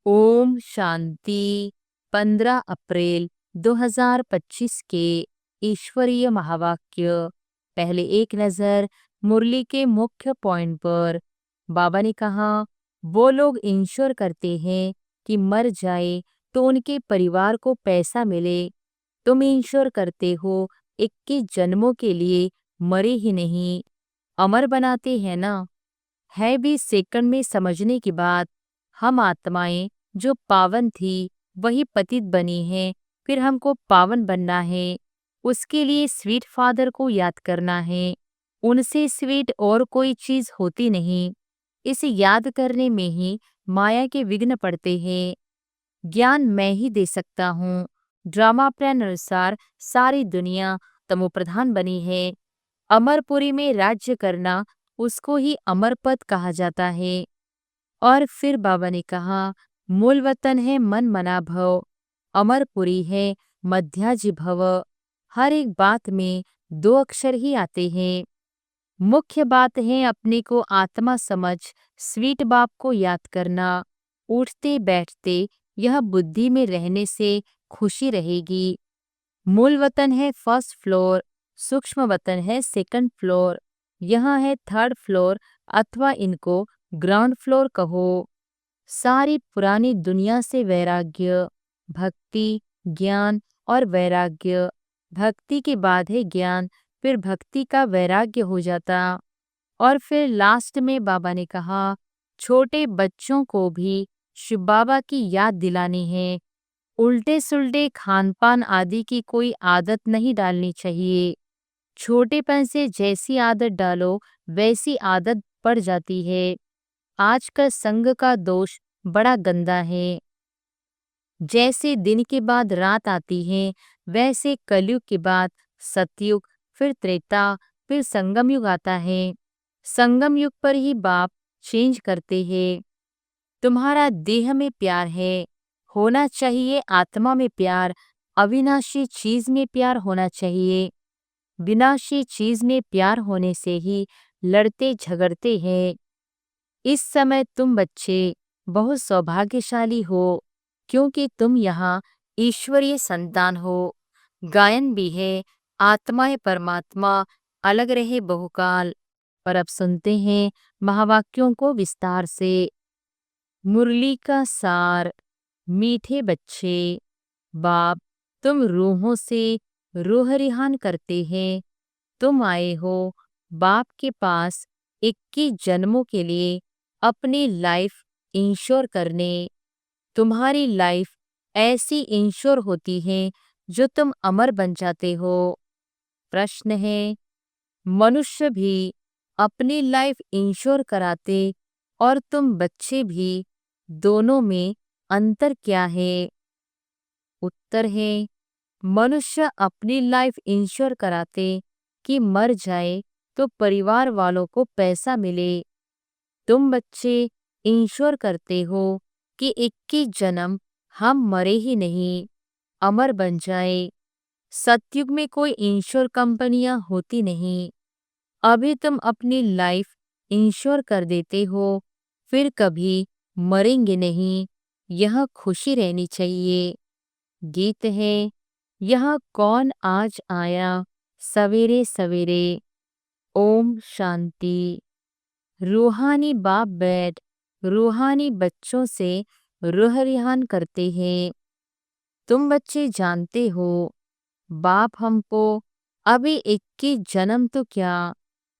ओम शांति। 15 अप्रैल 2025 के ईश्वरीय महावाक्य। पहले एक नजर मुरली के मुख्य पॉइंट पर। बाबा ने कहा, वो लोग इंश्योर करते हैं कि मर जाए तो उनके परिवार को पैसा मिले। तुम इंश्योर करते हो 21 जन्मों के लिए मरे ही नहीं, अमर बनाते हैं ना। है भी सेकंड में समझने की बात। हम आत्माएं जो पावन थी वही पतित बनी हैं, फिर हमको पावन बनना है। उसके लिए स्वीट फादर को याद करना है। उनसे स्वीट और कोई चीज होती नहीं। इसे याद करने में ही माया के विघ्न पड़ते हैं। ज्ञान मैं ही दे सकता हूँ। ड्रामा प्लान अनुसार सारी दुनिया तमोप्रधान बनी है। अमरपुरी में राज्य करना उसको ही अमर पद कहा जाता है। और फिर बाबा ने कहा, मूल वतन है मन मना भव, अमरपुरी है मध्याजी भव। हर एक बात में 2 अक्षर ही आते हैं। मुख्य बात है अपने को आत्मा समझ स्वीट बाप को याद करना। उठते बैठते यह बुद्धि में रहने से खुशी रहेगी। मूल वतन है फर्स्ट फ्लोर, सूक्ष्म वतन है सेकंड फ्लोर, यहाँ है थर्ड फ्लोर अथवा इनको ग्राउंड फ्लोर कहो। सारी पुरानी दुनिया से वैराग्य, भक्ति, ज्ञान और वैराग्य। भक्ति के बाद है ज्ञान, फिर भक्ति का वैराग्य हो जाता। और फिर लास्ट में बाबा ने कहा, छोटे बच्चों को भी शिव बाबा की याद दिलानी है। उल्टे सुल्टे खान पान आदि की कोई आदत नहीं डालनी चाहिए। छोटेपन से जैसी आदत डालो वैसी आदत पड़ जाती है। आज का संग का दोष बड़ा गंदा है। जैसे दिन के बाद रात आती है, वैसे कलयुग के बाद सतयुग, फिर त्रेता, फिर संगम युग आता है। संगम युग पर ही बाप चेंज करते हैं। तुम्हारा देह में प्यार है, होना चाहिए आत्मा में प्यार। अविनाशी चीज में प्यार होना चाहिए। विनाशी चीज में प्यार होने से ही लड़ते झगड़ते हैं। इस समय तुम बच्चे बहुत सौभाग्यशाली हो, क्योंकि तुम यहाँ ईश्वरीय संतान हो। गायन भी है, आत्मा परमात्मा अलग रहे बहुकाल। पर अब सुनते हैं महावाक्यों को विस्तार से। मुरली का सार। मीठे बच्चे, बाप तुम रूहों से रूह रिहान करते हैं। तुम आए हो बाप के पास 21 जन्मों के लिए अपनी लाइफ इंश्योर करने। तुम्हारी लाइफ ऐसी इंश्योर होती है जो तुम अमर बन जाते हो। प्रश्न है, मनुष्य भी अपनी लाइफ इंश्योर कराते और तुम बच्चे भी, दोनों में अंतर क्या है? उत्तर है, मनुष्य अपनी लाइफ इंश्योर कराते कि मर जाए तो परिवार वालों को पैसा मिले। तुम बच्चे इंश्योर करते हो कि 21 जन्म हम मरे ही नहीं, अमर बन जाए। सतयुग में कोई इंश्योर कंपनियां होती नहीं। अभी तुम अपनी लाइफ इंश्योर कर देते हो, फिर कभी मरेंगे नहीं। यह खुशी रहनी चाहिए। गीत है, यह कौन आज आया सवेरे सवेरे। ओम शांति। रूहानी बाप बैठ रूहानी बच्चों से रूह रिहान करते हैं। तुम बच्चे जानते हो, बाप हमको अभी 21 जन्म तो क्या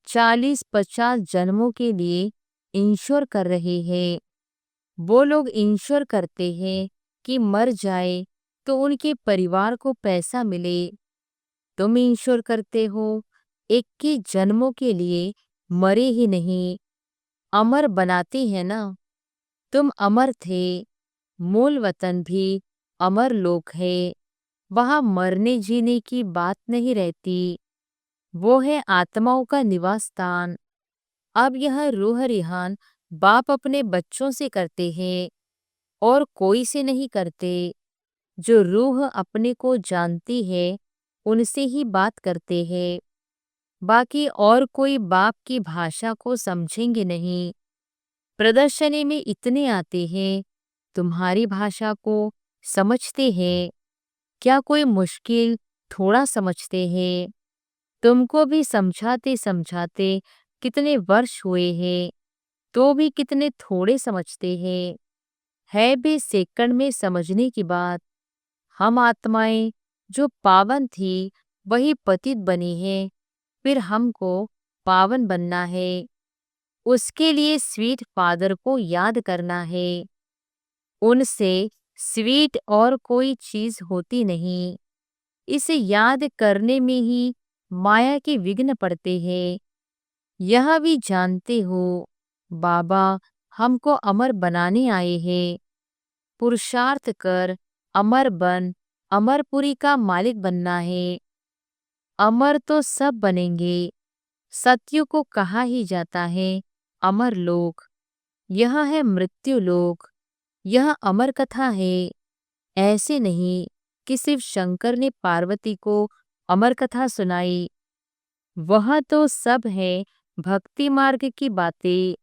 40-50 जन्मों के लिए इंश्योर कर रहे हैं। वो लोग इंश्योर करते हैं कि मर जाए तो उनके परिवार को पैसा मिले। तुम इंश्योर करते हो 21 जन्मों के लिए मरे ही नहीं, अमर बनाते हैं ना। तुम अमर थे। मूल वतन भी अमर लोक है। वहां मरने जीने की बात नहीं रहती। वो है आत्माओं का निवास स्थान। अब यह रूह रिहान बाप अपने बच्चों से करते हैं और कोई से नहीं करते। जो रूह अपने को जानती है उनसे ही बात करते हैं। बाकी और कोई बाप की भाषा को समझेंगे नहीं। प्रदर्शनी में इतने आते हैं, तुम्हारी भाषा को समझते हैं? क्या कोई मुश्किल थोड़ा समझते हैं? तुमको भी समझाते समझाते कितने वर्ष हुए हैं, तो भी कितने थोड़े समझते हैं। है भी सेकंड में समझने की बात। हम आत्माएं जो पावन थी वही पतित बनी है, फिर हमको पावन बनना है। उसके लिए स्वीट फादर को याद करना है। उनसे स्वीट और कोई चीज होती नहीं। इसे याद करने में ही माया के विघ्न पड़ते हैं। यह भी जानते हो बाबा हमको अमर बनाने आए हैं। पुरुषार्थ कर अमर बन, अमरपुरी का मालिक बनना है। अमर तो सब बनेंगे। सत्य को कहा ही जाता है अमर लोक। यह है मृत्यु लोक। यह अमर कथा है। ऐसे नहीं कि सिर्फ शंकर ने पार्वती को अमर कथा सुनाई। वह तो सब है भक्ति मार्ग की बातें।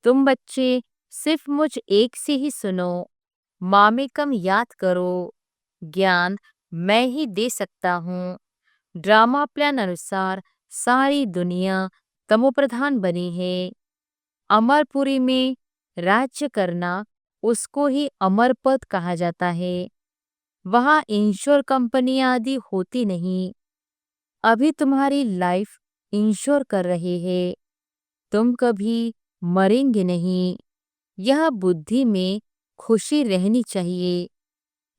तुम बच्चे सिर्फ मुझ एक से ही सुनो। मामेकम याद करो। ज्ञान मैं ही दे सकता हूँ। ड्रामा प्लान अनुसार सारी दुनिया तमोप्रधान बनी है। अमरपुरी में राज्य करना उसको ही अमर पद कहा जाता है। वहाँ इंश्योर कंपनियां आदि होती नहीं। अभी तुम्हारी लाइफ इंश्योर कर रहे हैं। तुम कभी मरेंगे नहीं। यह बुद्धि में खुशी रहनी चाहिए।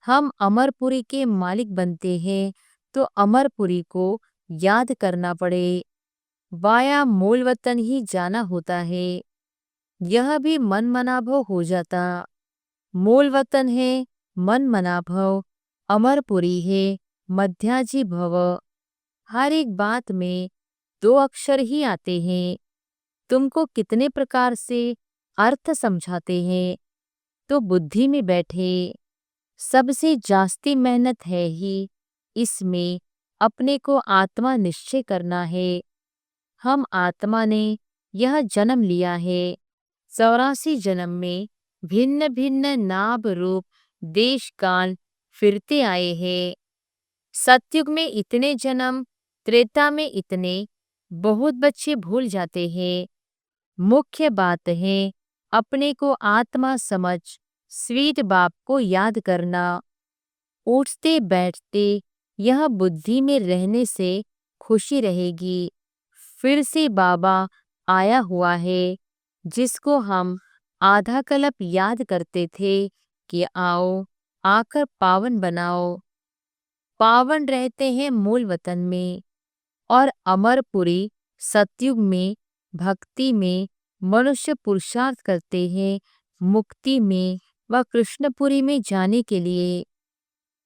हम अमरपुरी के मालिक बनते हैं तो अमरपुरी को याद करना पड़े। वाया मूल वतन ही जाना होता है। यह भी मन मनाभव हो जाता। मूल वतन है मन मनाभव। अमरपुरी है मध्याजी भव। हर एक बात में दो अक्षर ही आते हैं। तुमको कितने प्रकार से अर्थ समझाते हैं तो बुद्धि में बैठे। सबसे जास्ती मेहनत है ही इसमें अपने को आत्मा निश्चय करना है। हम आत्मा ने यह जन्म लिया है। 84 जन्म में भिन्न भिन्न नाभ रूप देश काल फिरते आए हैं। सतयुग में इतने जन्म, त्रेता में इतने, बहुत बच्चे भूल जाते हैं। मुख्य बात है अपने को आत्मा समझ स्वीट बाप को याद करना। उठते बैठते यह बुद्धि में रहने से खुशी रहेगी। फिर से बाबा आया हुआ है जिसको हम आधा कल्प याद करते थे कि आओ आकर पावन बनाओ। पावन रहते हैं मूल वतन में और अमरपुरी सतयुग में भक्ति में मनुष्य पुरुषार्थ करते हैं मुक्ति में व कृष्णपुरी में जाने के लिए।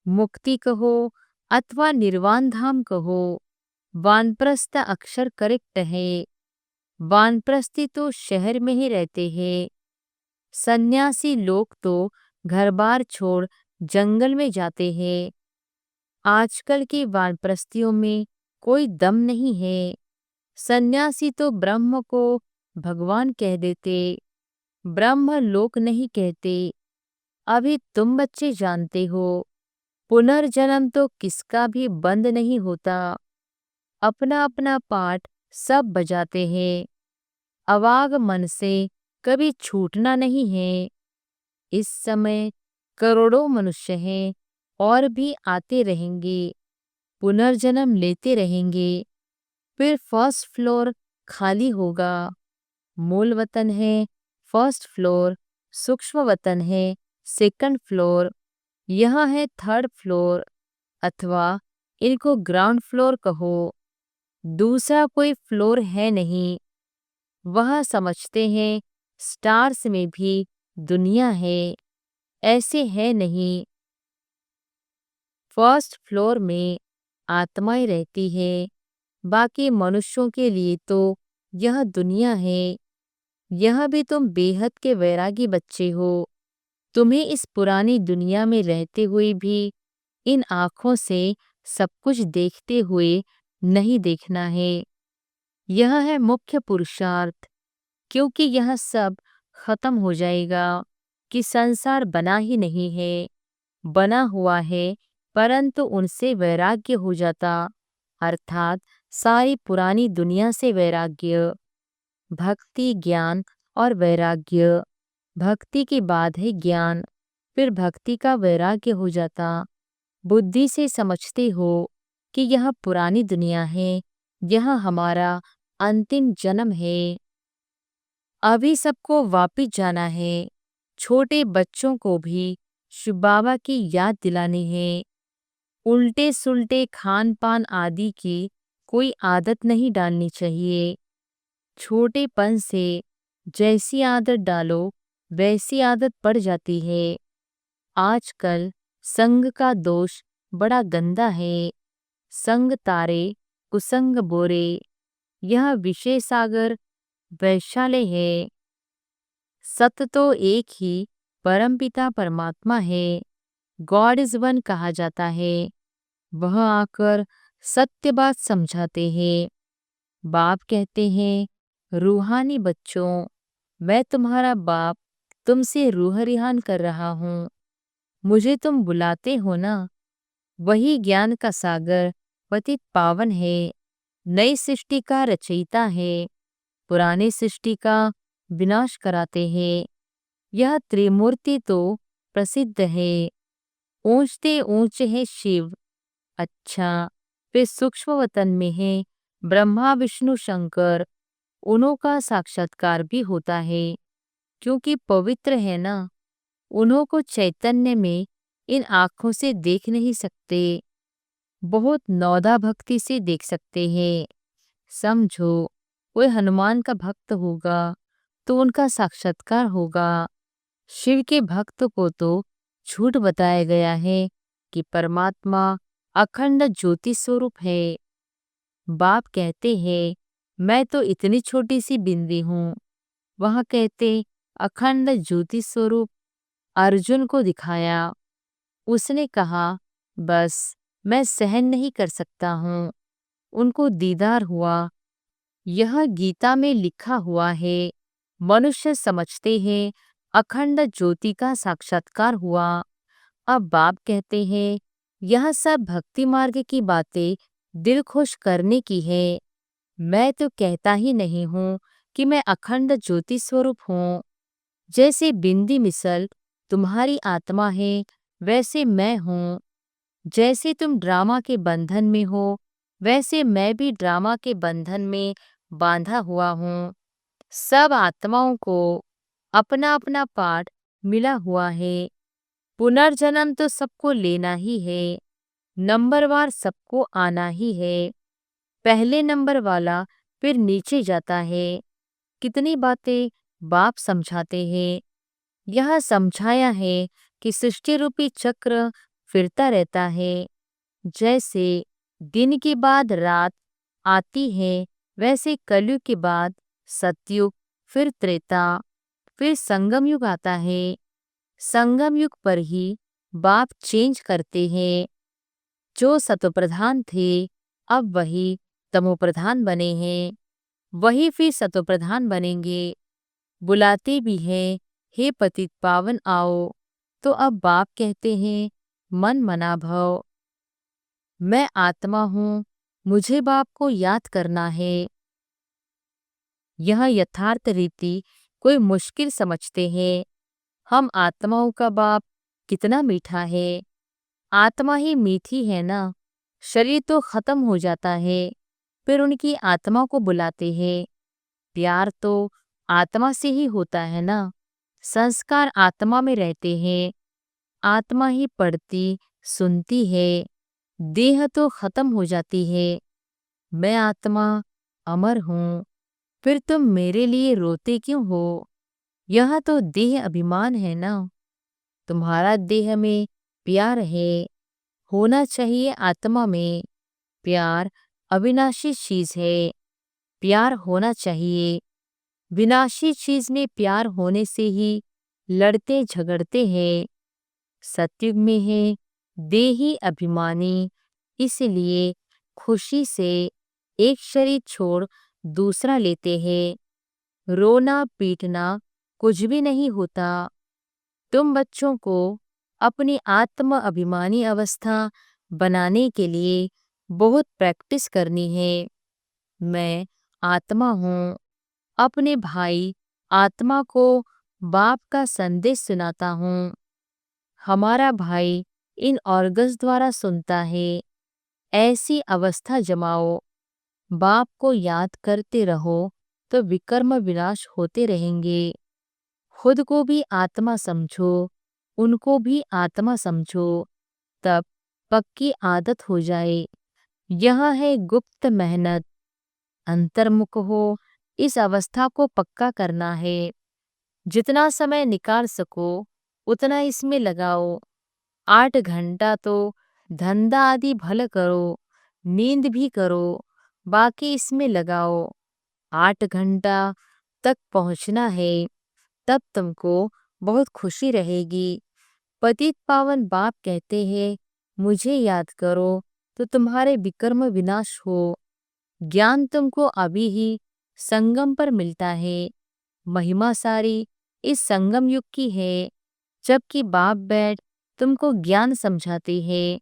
मुक्ति कहो अथवा निर्वाण धाम कहो, वानप्रस्थ अक्षर करेक्ट है। वानप्रस्थी तो शहर में ही रहते हैं। सन्यासी लोग तो घर बार छोड़ जंगल में जाते हैं। आजकल की वानप्रस्थियों में कोई दम नहीं है। सन्यासी तो ब्रह्म को भगवान कह देते, ब्रह्म लोक नहीं कहते। अभी तुम बच्चे जानते हो पुनर्जन्म तो किसका भी बंद नहीं होता। अपना अपना पाठ सब बजाते हैं। अवाग मन से कभी छूटना नहीं है। इस समय करोड़ों मनुष्य हैं और भी आते रहेंगे, पुनर्जन्म लेते रहेंगे। फिर फर्स्ट फ्लोर खाली होगा। मूल वतन है फर्स्ट फ्लोर, सूक्ष्म वतन है सेकंड फ्लोर, यह है थर्ड फ्लोर अथवा इनको ग्राउंड फ्लोर कहो। दूसरा कोई फ्लोर है नहीं। वह समझते हैं स्टार्स में भी दुनिया है, ऐसे है नहीं। फर्स्ट फ्लोर में आत्माएं रहती है, बाकी मनुष्यों के लिए तो यह दुनिया है। यह भी तुम बेहद के वैरागी बच्चे हो। तुम्हें इस पुरानी दुनिया में रहते हुए भी इन आँखों से सब कुछ देखते हुए नहीं देखना है। यह है मुख्य पुरुषार्थ, क्योंकि यह सब खत्म हो जाएगा। कि संसार बना ही नहीं है, बना हुआ है, परंतु उनसे वैराग्य हो जाता, अर्थात सारी पुरानी दुनिया से वैराग्य। भक्ति, ज्ञान और वैराग्य। भक्ति के बाद है ज्ञान, फिर भक्ति का वैराग्य हो जाता। बुद्धि से समझते हो कि यह पुरानी दुनिया है, यह हमारा अंतिम जन्म है, अभी सबको वापिस जाना है। छोटे बच्चों को भी शिव बाबा की याद दिलानी है। उल्टे सुल्टे खान पान आदि की कोई आदत नहीं डालनी चाहिए। छोटेपन से जैसी आदत डालो वैसी आदत पड़ जाती है। आजकल संग का दोष बड़ा गंदा है। संग तारे कुसंग बोरे, यह विषय सागर वैशाल्य है। सत्य तो एक ही परमपिता परमात्मा है, गॉड इज वन कहा जाता है। वह आकर सत्य बात समझाते हैं। बाप कहते हैं, रूहानी बच्चों, मैं तुम्हारा बाप तुमसे रूह रिहान कर रहा हूँ। मुझे तुम बुलाते हो ना। वही ज्ञान का सागर पतित पावन है, नई सृष्टि का रचयिता है, पुराने सृष्टि का विनाश कराते हैं। यह त्रिमूर्ति तो प्रसिद्ध है। ऊंचते ऊंचे है शिव, अच्छा, वे सूक्ष्म वतन में है ब्रह्मा विष्णु शंकर, उन्हों का साक्षात्कार भी होता है, क्योंकि पवित्र है ना। उन्हों को चैतन्य में इन आँखों से देख नहीं सकते, बहुत नौदा भक्ति से देख सकते हैं। समझो, कोई हनुमान का भक्त होगा तो उनका साक्षात्कार होगा। शिव के भक्त को तो झूठ बताया गया है कि परमात्मा अखंड ज्योति स्वरूप है। बाप कहते हैं, मैं तो इतनी छोटी सी बिंदी हूँ। वह कहते अखंड ज्योति स्वरूप। अर्जुन को दिखाया, उसने कहा, बस मैं सहन नहीं कर सकता हूँ। उनको दीदार हुआ। यह गीता में लिखा हुआ है। मनुष्य समझते हैं अखंड ज्योति का साक्षात्कार हुआ। अब बाप कहते हैं, यह सब भक्ति मार्ग की बातें दिल खुश करने की है। मैं तो कहता ही नहीं हूँ कि मैं अखंड ज्योति स्वरूप हूँ। जैसे बिंदी मिसल तुम्हारी आत्मा है, वैसे मैं हूँ। जैसे तुम ड्रामा के बंधन में हो, वैसे मैं भी ड्रामा के बंधन में बांधा हुआ हूँ। सब आत्माओं को अपना अपना पाठ मिला हुआ है। पुनर्जन्म तो सबको लेना ही है, नंबरवार सबको आना ही है। पहले नंबर वाला फिर नीचे जाता है। कितनी बातें बाप समझाते हैं। यह समझाया है कि सृष्टि रूपी चक्र फिरता रहता है। जैसे दिन के बाद रात आती है, वैसे कलयुग के बाद सतयुग, फिर त्रेता, फिर संगम युग आता है। संगम युग पर ही बाप चेंज करते हैं। जो सतोप्रधान थे, अब वही तमोप्रधान बने हैं, वही फिर सतोप्रधान बनेंगे। बुलाते भी हैं, हे पतित पावन आओ। तो अब बाप कहते हैं, मन मना भव, मैं आत्मा हूँ, मुझे बाप को याद करना है। यह यथार्थ रीति कोई मुश्किल समझते हैं। हम आत्माओं का बाप कितना मीठा है। आत्मा ही मीठी है ना। शरीर तो खत्म हो जाता है, फिर उनकी आत्मा को बुलाते हैं। प्यार तो आत्मा से ही होता है ना। संस्कार आत्मा में रहते हैं। आत्मा ही पढ़ती सुनती है। देह तो खत्म हो जाती है। मैं आत्मा अमर हूँ, फिर तुम मेरे लिए रोते क्यों हो? यह तो देह अभिमान है ना। तुम्हारा देह में प्यार है, होना चाहिए आत्मा में। प्यार अविनाशी चीज है, प्यार होना चाहिए। विनाशी चीज में प्यार होने से ही लड़ते झगड़ते हैं। सतयुग में है देही अभिमानी, इसलिए खुशी से एक शरीर छोड़ दूसरा लेते हैं। रोना पीटना कुछ भी नहीं होता। तुम बच्चों को अपनी आत्म अभिमानी अवस्था बनाने के लिए बहुत प्रैक्टिस करनी है। मैं आत्मा हूँ। अपने भाई आत्मा को बाप का संदेश सुनाता हूँ। हमारा भाई इन ऑर्गन्स द्वारा सुनता है। ऐसी अवस्था जमाओ। बाप को याद करते रहो तो विकर्म विनाश होते रहेंगे। खुद को भी आत्मा समझो, उनको भी आत्मा समझो, तब पक्की आदत हो जाए। यह है गुप्त मेहनत। अंतर्मुख हो, इस अवस्था को पक्का करना है। जितना समय निकाल सको उतना इसमें लगाओ। 8 घंटा तो धंधा आदि भल करो, नींद भी करो, बाकी इसमें लगाओ। 8 घंटा तक पहुंचना है, तब तुमको बहुत खुशी रहेगी। पतित पावन बाप कहते हैं, मुझे याद करो तो तुम्हारे विकर्म विनाश हो। ज्ञान तुमको अभी ही संगम पर मिलता है। महिमा सारी इस संगम युग की है, जबकि बाप बैठ तुमको ज्ञान समझाते हैं।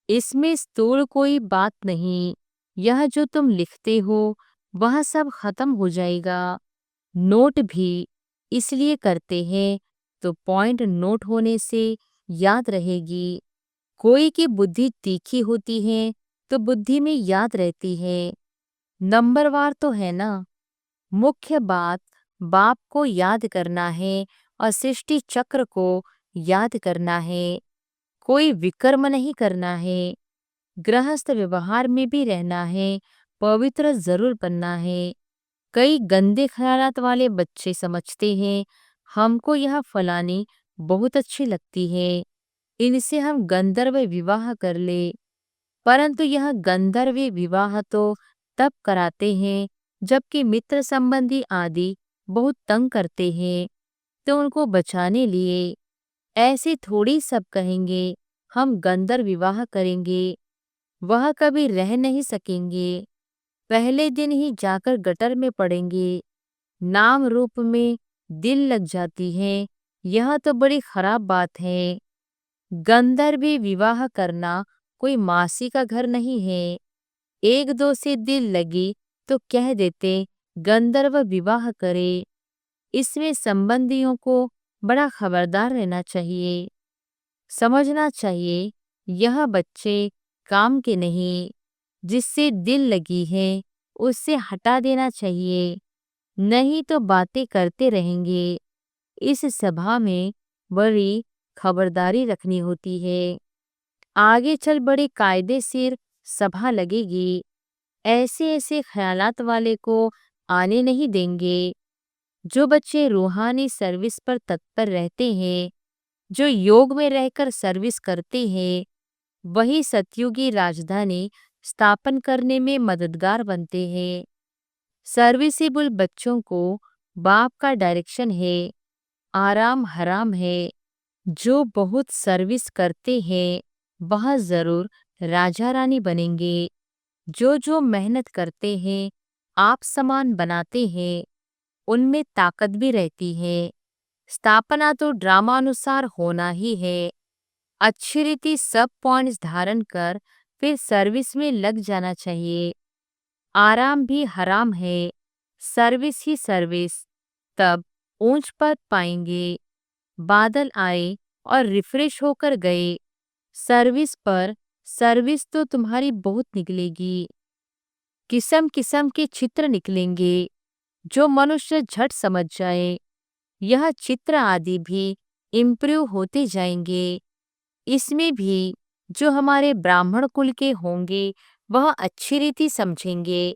इसमें स्थूल कोई बात नहीं। यह जो तुम लिखते हो वह सब खत्म हो जाएगा। नोट भी इसलिए करते हैं तो पॉइंट नोट होने से याद रहेगी। कोई की बुद्धि तीखी होती है तो बुद्धि में याद रहती है। नंबरवार तो है ना। मुख्य बात बाप को याद करना है और सृष्टि चक्र को याद करना है। कोई विकर्म नहीं करना है। गृहस्थ व्यवहार में भी रहना है, पवित्र जरूर बनना है। कई गंदे ख्यालात वाले बच्चे समझते हैं हमको यह फलानी बहुत अच्छी लगती है, इनसे हम गंधर्व विवाह कर ले। परंतु यह गंधर्व विवाह तो तब कराते हैं जबकि मित्र संबंधी आदि बहुत तंग करते हैं, तो उनको बचाने लिए। ऐसे थोड़ी सब कहेंगे हम गंधर्व विवाह करेंगे, वह कभी रह नहीं सकेंगे। पहले दिन ही जाकर गटर में पड़ेंगे। नाम रूप में दिल लग जाती है, यह तो बड़ी खराब बात है। गंधर्व विवाह करना कोई मासी का घर नहीं है। एक दो से दिल लगी तो कह देते गंधर्व विवाह करे। इसमें संबंधियों को बड़ा खबरदार रहना चाहिए। समझना चाहिए यह बच्चे काम के नहीं। जिससे दिल लगी है उससे हटा देना चाहिए, नहीं तो बातें करते रहेंगे। इस सभा में बड़ी खबरदारी रखनी होती है। आगे चल बड़े कायदे से सभा लगेगी। ऐसे ऐसे ख्यालात वाले को आने नहीं देंगे। जो बच्चे रूहानी सर्विस पर तत्पर रहते हैं, जो योग में रहकर सर्विस करते हैं, वही सतयुगी राजधानी स्थापन करने में मददगार बनते हैं। सर्विसेबल बच्चों को बाप का डायरेक्शन है। आराम हराम है। जो बहुत सर्विस करते हैं वह जरूर राजा रानी बनेंगे। जो मेहनत करते हैं, आप समान बनाते हैं, उनमें ताकत भी रहती है। स्थापना तो ड्रामानुसार होना ही है। अच्छी रीति सब पॉइंट्स धारण कर फिर सर्विस में लग जाना चाहिए। आराम भी हराम है, सर्विस ही सर्विस, तब ऊंच पद पाएंगे। बादल आए और रिफ्रेश होकर गए। सर्विस पर सर्विस तो तुम्हारी बहुत निकलेगी। किस्म किस्म के चित्र निकलेंगे जो मनुष्य झट समझ जाए। यह चित्र आदि भी इम्प्रूव होते जाएंगे। इसमें भी जो हमारे ब्राह्मण कुल के होंगे वह अच्छी रीति समझेंगे।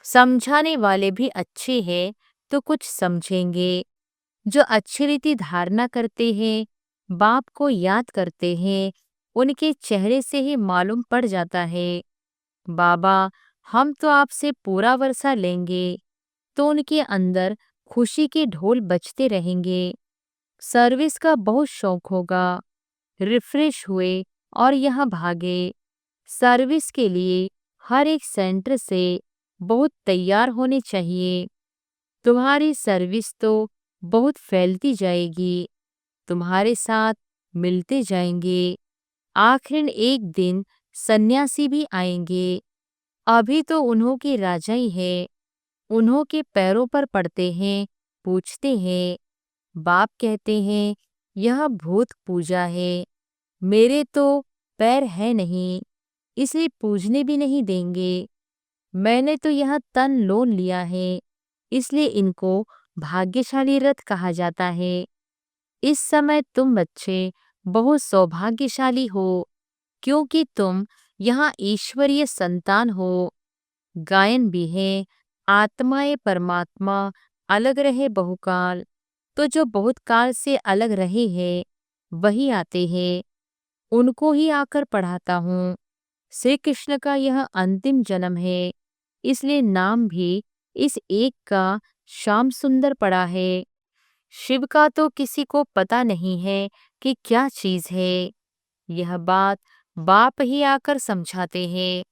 समझाने वाले भी अच्छे हैं तो कुछ समझेंगे। जो अच्छी रीति धारणा करते हैं, बाप को याद करते हैं, उनके चेहरे से ही मालूम पड़ जाता है बाबा हम तो आपसे पूरा वर्षा लेंगे, तो उनके अंदर खुशी के ढोल बजते रहेंगे। सर्विस का बहुत शौक होगा। रिफ्रेश हुए और यहाँ भागे। सर्विस के लिए हर एक सेंटर से बहुत तैयार होने चाहिए। तुम्हारी सर्विस तो बहुत फैलती जाएगी। तुम्हारे साथ मिलते जाएंगे। आखिर एक दिन सन्यासी भी आएंगे। अभी तो उन्हों के राजा ही है। उन्हों के पैरों पर पड़ते हैं, पूछते हैं। बाप कहते हैं, यह भूत पूजा है। मेरे तो पैर है नहीं, इसे पूजने भी नहीं देंगे। मैंने तो यह तन लोन लिया है, इसलिए इनको भाग्यशाली रथ कहा जाता है। इस समय तुम बच्चे बहुत सौभाग्यशाली हो, क्योंकि तुम यहाँ ईश्वरीय संतान हो। गायन भी है, आत्माएं परमात्मा अलग रहे बहुकाल। तो जो बहुत काल से अलग रहे हैं वही आते हैं, उनको ही आकर पढ़ाता हूँ। श्री कृष्ण का यह अंतिम जन्म है, इसलिए नाम भी इस एक का श्याम सुंदर पड़ा है। शिव का तो किसी को पता नहीं है कि क्या चीज है। यह बात बाप ही आकर समझाते हैं।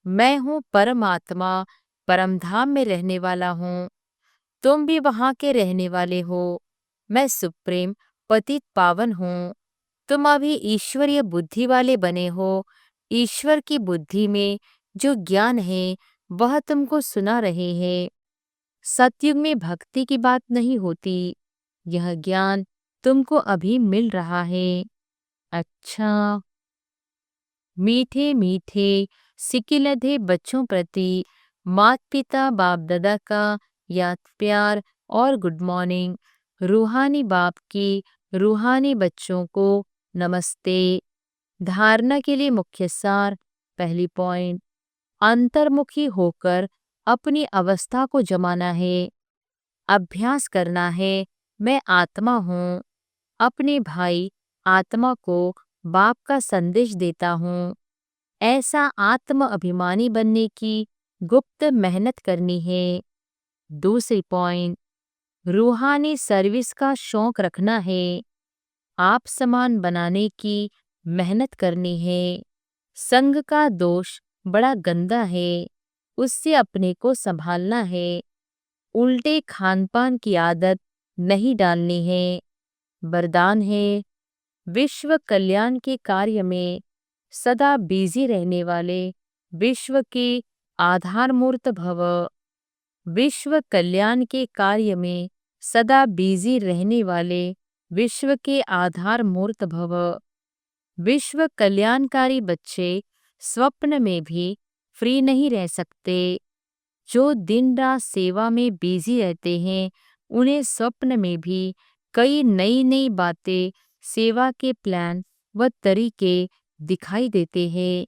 मैं हूँ परमात्मा, परमधाम में रहने वाला हूँ। तुम भी वहां के रहने वाले हो। मैं सुप्रीम पतित पावन हूँ। तुम अभी ईश्वरीय बुद्धि वाले बने हो। ईश्वर की बुद्धि में जो ज्ञान है वह तुमको सुना रहे हैं। सतयुग में भक्ति की बात नहीं होती। यह ज्ञान तुमको अभी मिल रहा है। अच्छा, मीठे मीठे सिकिलधे बच्चों प्रति माता पिता बाप दादा का याद प्यार और गुड मॉर्निंग। रूहानी बाप की रूहानी बच्चों को नमस्ते। धारणा के लिए मुख्य सार। पहली पॉइंट, अंतर्मुखी होकर अपनी अवस्था को जमाना है। अभ्यास करना है। मैं आत्मा हूँ। अपने भाई आत्मा को बाप का संदेश देता हूँ। ऐसा आत्म अभिमानी बनने की गुप्त मेहनत करनी है। दूसरी पॉइंट, रूहानी सर्विस का शौक रखना है। आप समान बनाने की मेहनत करनी है। संग का दोष बड़ा गंदा है, उससे अपने को संभालना है। उल्टे खान पान की आदत नहीं डालनी है। वरदान है, विश्व कल्याण के कार्य में सदा बिजी रहने वाले विश्व के आधार मूर्त भव। विश्व कल्याण के कार्य में सदा बिजी रहने वाले विश्व के आधार मूर्त भव। विश्व कल्याणकारी बच्चे स्वप्न में भी फ्री नहीं रह सकते। जो दिन रात सेवा में बिजी रहते हैं उन्हें स्वप्न में भी कई नई नई बातें, सेवा के प्लान व तरीके दिखाई देते हैं।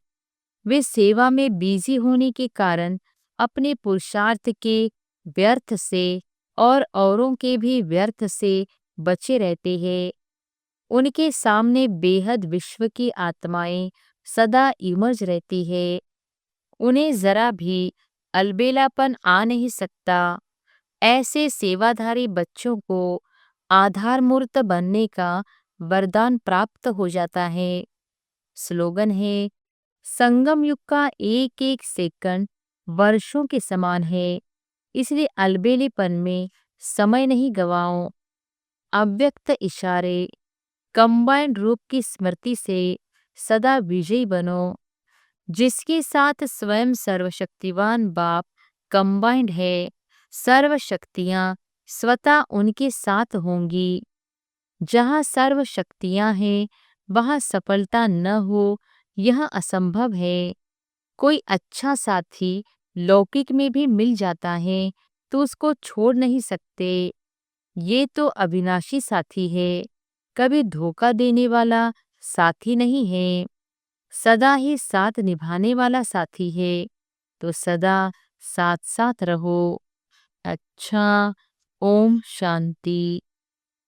वे सेवा में बिजी होने के कारण अपने पुरुषार्थ के व्यर्थ से और औरों के भी व्यर्थ से बचे रहते हैं। उनके सामने बेहद विश्व की आत्माएं सदा इमर्ज रहती है। उन्हें जरा भी अलबेलापन आ नहीं सकता। ऐसे सेवाधारी बच्चों को आधार मूर्त बनने का वरदान प्राप्त हो जाता है। स्लोगन है, संगम युग का एक एक सेकंड वर्षों के समान है, इसलिए अलबेलेपन में समय नहीं गवाओ। अव्यक्त इशारे, कंबाइंड रूप की स्मृति से सदा विजयी बनो। जिसके साथ स्वयं सर्वशक्तिवान बाप कंबाइंड है, सर्व शक्तियां स्वतः उनके साथ होंगी। जहाँ सर्व शक्तियां हैं वहाँ सफलता न हो, यह असंभव है। कोई अच्छा साथी लौकिक में भी मिल जाता है तो उसको छोड़ नहीं सकते। ये तो अविनाशी साथी है, कभी धोखा देने वाला साथी नहीं है। सदा ही साथ निभाने वाला साथी है, तो सदा साथ साथ रहो। अच्छा, ओम शांति।